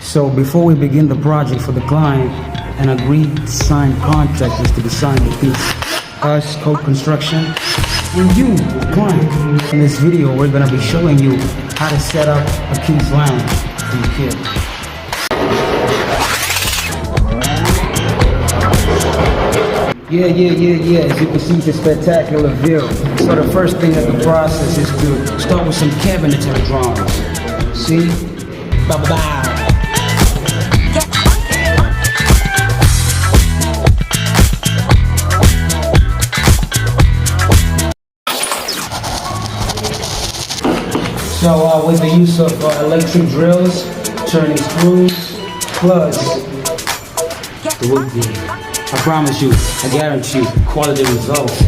So before we begin the project for the client, an agreed signed contract is to be signed between us, Code Construction, and you, the client. In this video, we're gonna be showing you how to set up a KIDZ lounge for your kid. Yeah. As you can see, it's a spectacular view. So the first thing of the process is to start with some cabinets and drawings. See? Bye-bye. So with the use of electric drills, turning screws, plugs, it will be, I promise you, I guarantee you, quality results.